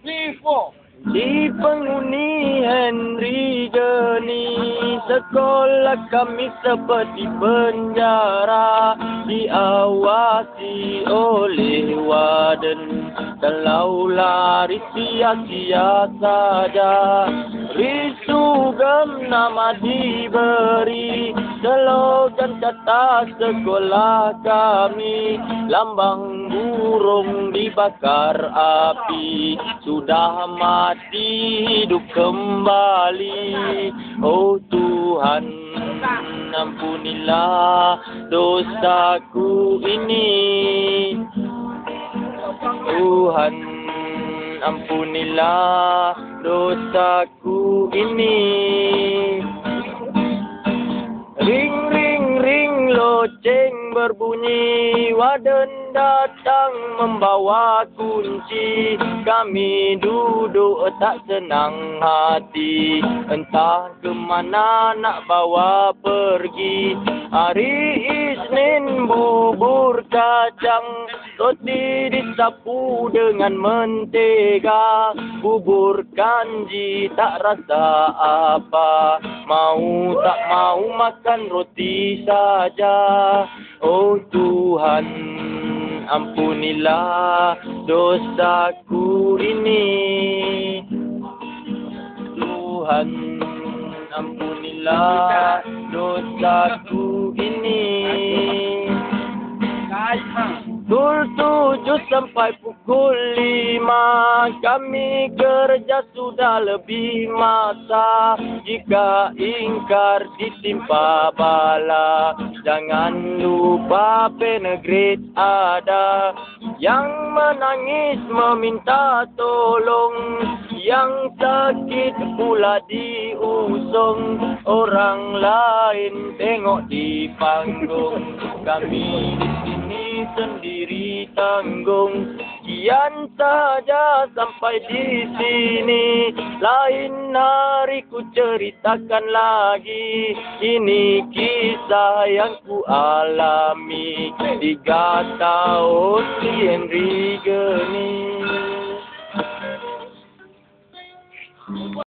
3, 4. Di penghuni Henry Geni, sekolah kami seperti penjara, diawasi oleh warden. Kalau lari sia-sia saja, risugem nama diberi, slogan kata sekolah kami, lambang burung dibakar api, sudah mati hidup kembali. Oh Tuhan, ampunilah dosaku ini. Tuhan, ampunilah dosaku ini. Ring, ring, ring, loceng berbunyi, warden datang membawa kunci. Kami duduk tak senang hati, entah ke mana nak bawa pergi. Hari Isnin bubur kacang, roti disapu dengan mentega, bubur kanji tak rasa apa, mau tak mau makan roti saja. Oh Tuhan, ampunilah dosaku ini. Tuhan, ampunilah dosaku ini. Pukul 7 sampai pukul 5, kami kerja sudah lebih masa. Jika ingkar ditimpa bala, jangan lupa penegrit ada. Yang menangis meminta tolong, yang sakit pula diusung. Orang lain tengok di panggung, kami di sini sendiri tanggung. Sekian saja sampai di sini, lain hari ku ceritakan lagi. Ini kisah yang ku alami 3 tahun di Henry Geni.